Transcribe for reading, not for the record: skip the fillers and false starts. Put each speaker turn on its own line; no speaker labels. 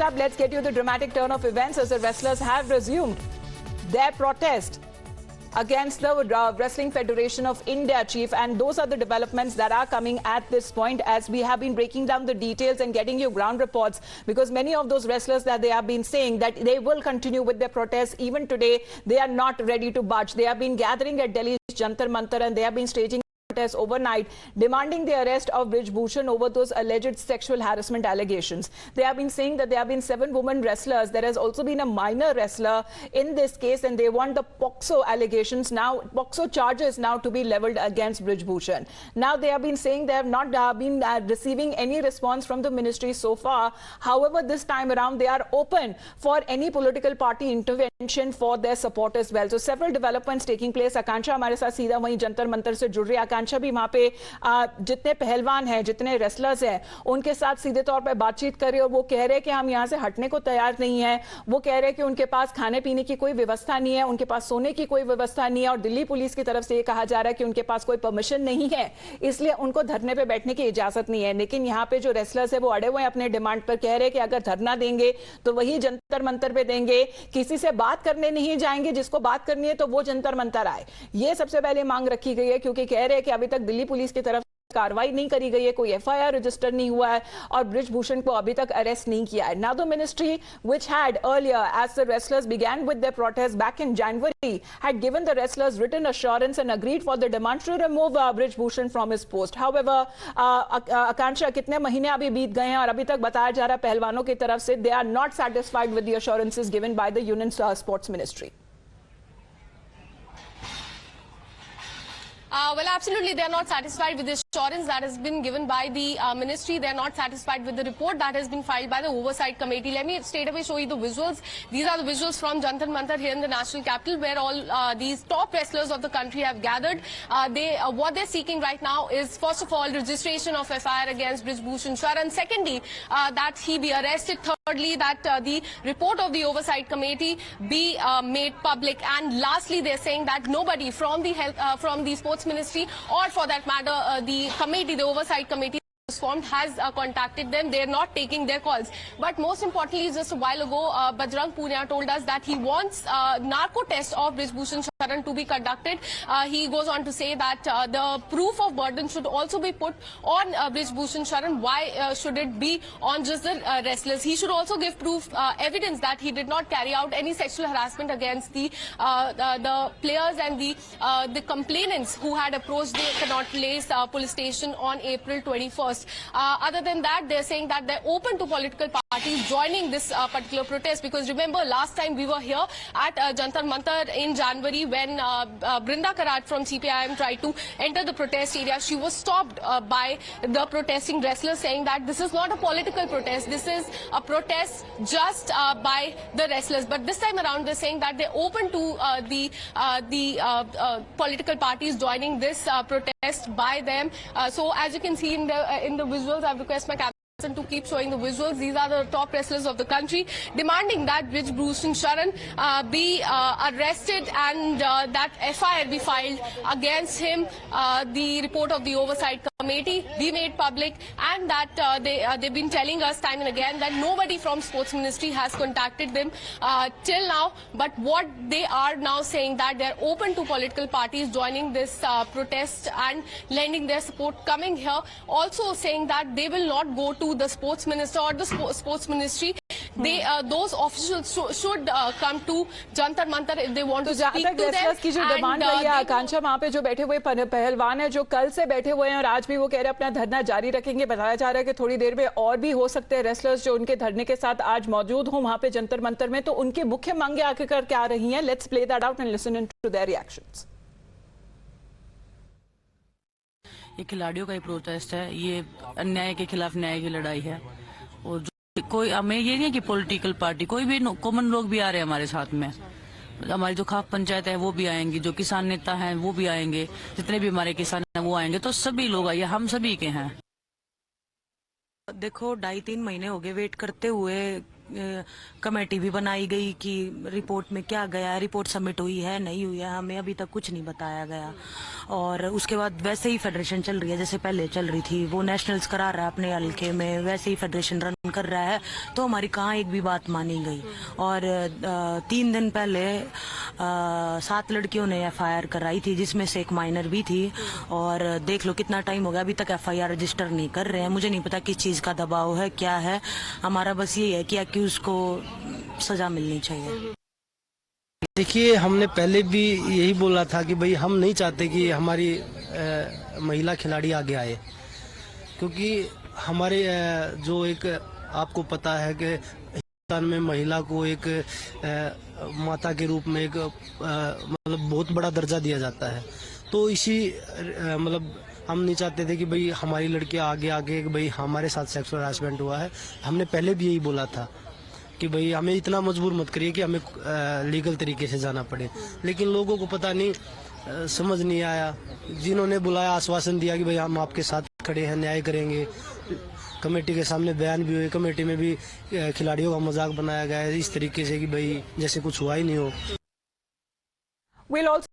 up, let's get you the dramatic turn of events as the wrestlers have resumed their protest against the Wrestling Federation of India, Chief. And those are the developments that are coming at this point as we have been breaking down the details and getting you ground reports, because many of those wrestlers that they have been saying that they will continue with their protests even today. They are not ready to budge. They have been gathering at Delhi's Jantar Mantar and they have been staging overnight, demanding the arrest of Brij Bhushan over those alleged sexual harassment allegations. They have been saying that there have been 7 women wrestlers. There has also been a minor wrestler in this case, and they want the POXO allegations now, POXO charges now to be leveled against Brij Bhushan. Now they have been saying they have not been receiving any response from the ministry so far. However, this time around they are open for any political party intervention for their support as well. So several developments taking place. आकांक्षा हमारे साथ सीधा वहीं जंतर मंतर से जुड़ रही है। आकांक्षा भी वहां पे जितने पहलवान हैं, जितने रेसलर्स हैं, उनके साथ सीधे तौर पे बातचीत कर रहे और वो कह रहे हैं कि हम यहां से हटने को तैयार नहीं है। वो कह रहे हैं कि उनके पास खाने पीने की कोई व्यवस्था नहीं है, उनके पास सोने की कोई व्यवस्था नहीं है और दिल्ली पुलिस की तरफ से ये कहा जा रहा है कि उनके पास कोई परमिशन नहीं है, इसलिए उनको धरने पे बैठने की इजाजत नहीं है। लेकिन यहाँ पे जो रेसलर्स है वो अड़े हुए हैं अपने डिमांड पर, कह रहे हैं कि अगर धरना देंगे तो वही जंतर मंतर पे देंगे, किसी से बात करने नहीं जाएंगे, जिसको बात करनी है तो वो जंतर मंतर आए। ये सबसे पहले मांग रखी गई है, क्योंकि कह रहे हैं कि अभी तक दिल्ली पुलिस की तरफ कार्रवाई नहीं करी गई है, कोई एफआईआर रजिस्टर नहीं हुआ है और ब्रिज भूषण को अभी तक अरेस्ट नहीं किया है। Now the ministry, which had earlier, as the wrestlers began with their protest back in January, had given the wrestlers written assurance and agreed for the demands to remove Brij Bhushan from his post. However, आकांक्षा, कितने महीने अभी बीत गए हैं और अभी तक बताया जा रहा है पहलवानों की तरफ से they are not satisfied with the assurances given by the Union Sports Ministry.
Well, absolutely, they are not satisfied with the assurance that has been given by the ministry. They are not satisfied with the report that has been filed by the Oversight Committee. Let me straight away show you the visuals. These are the visuals from Jantar Mantar here in the national capital, where all these top wrestlers of the country have gathered. What they're seeking right now is, first of all, registration of FIR against Brij Bhushan Sharan. Secondly, that he be arrested. Thirdly, that the report of the Oversight Committee be made public. And lastly, they're saying that nobody from the Sports Ministry, or for that matter the committee, the Oversight Committee formed, has contacted them. They are not taking their calls. But most importantly, just a while ago, Bajrang Punia told us that he wants narco test of Brij Bhushan Sharan to be conducted. He goes on to say that the proof of burden should also be put on Brij Bhushan Sharan. Why should it be on just the wrestlers? He should also give proof, evidence that he did not carry out any sexual harassment against the players and the complainants who had approached the Connaught Place police station on April 21st. Other than that, they're saying that they're open to political parties joining this particular protest, because remember last time we were here at Jantar Mantar in January when Brinda Karat from CPIM tried to enter the protest area. She was stopped by the protesting wrestlers, saying that this is not a political protest, this is a protest just by the wrestlers. But this time around they're saying that they're open to the political parties joining this protest by them. So as you can see in the visuals, I request my to keep showing the visuals. These are the top wrestlers of the country demanding that Brij Bhushan Sharan be arrested and that FIR be filed against him. The report of the Oversight Committee be made public, and that they've been telling us time and again that nobody from Sports Ministry has contacted them till now. But what they are now saying that they're open to political parties joining this protest and lending their support, coming here, also saying that they will not go to the Sports Minister or the Sports Ministry. Those officials should come to Jantar Mantar if they want to speak to them.
की जो demand रही है आकांक्षा, वहाँ पे जो बैठे हुए पहलवान है जो कल से बैठे हुए हैं और आज भी वो कह रहे हैं अपना धरना जारी रखेंगे। बताया जा रहा है कि थोड़ी देर में और भी हो सकते हैं रेसलर्स जो उनके धरने के साथ आज मौजूद हों वहाँ पे जंतर मंतर में। तो उनकी मुख्य मांगे आखिरकार क्या रही हैं? Let's play that out and listen to their reactions.
ये खिलाड़ियों का ही प्रोटेस्ट है, ये अन्याय के खिलाफ न्याय की लड़ाई है। और कोई हमें ये नहीं है कि पॉलिटिकल पार्टी, कोई भी कॉमन लोग भी आ रहे हैं हमारे साथ में। हमारी जो खाप पंचायत है वो भी आएंगी, जो किसान नेता हैं वो भी आएंगे, जितने भी हमारे किसान हैं वो आएंगे। तो सभी लोग आइए, हम सभी के हैं।
देखो 2.5-3 महीने हो गए वेट करते हुए कमेटी भी बनाई गई कि रिपोर्ट में क्या गया, रिपोर्ट सबमिट हुई है नहीं हुई है, हमें अभी तक कुछ नहीं बताया गया। और उसके बाद वैसे ही फेडरेशन चल रही है जैसे पहले चल रही थी, वो नेशनल्स करा रहा है अपने हल्के में, वैसे ही फेडरेशन रन कर रहा है, तो हमारी कहाँ एक भी बात मानी गई। और 3 दिन पहले 7 लड़कियों ने FIR कराई थी, जिसमें से एक माइनर भी थी। और देख लो कितना टाइम हो गया, अभी तक FIR रजिस्टर नहीं कर रहे हैं। मुझे नहीं पता किस चीज का दबाव है, क्या है। हमारा बस ये है कि अक्यूज को सजा मिलनी चाहिए।
देखिए, हमने पहले भी यही बोला था कि भाई हम नहीं चाहते कि हमारी महिला खिलाड़ी आगे आए, क्योंकि हमारे जो एक आपको पता है कि हिंदुस्तान में महिला को एक माता के रूप में एक मतलब बहुत बड़ा दर्जा दिया जाता है। तो इसी मतलब हम नहीं चाहते थे कि भाई हमारी लड़कियां आगे आगे भाई हमारे साथ सेक्सुअल हरासमेंट हुआ है। हमने पहले भी यही बोला था कि भाई हमें इतना मजबूर मत करिए कि हमें लीगल तरीके से जाना पड़े। लेकिन लोगों को पता नहीं, समझ नहीं आया। जिन्होंने बुलाया, आश्वासन दिया कि भाई हम आपके साथ खड़े हैं, न्याय करेंगे, कमेटी के सामने बयान भी हुए, कमेटी में भी खिलाड़ियों का मजाक बनाया गया है इस तरीके से कि भाई जैसे कुछ हुआ ही नहीं हो।
We'll also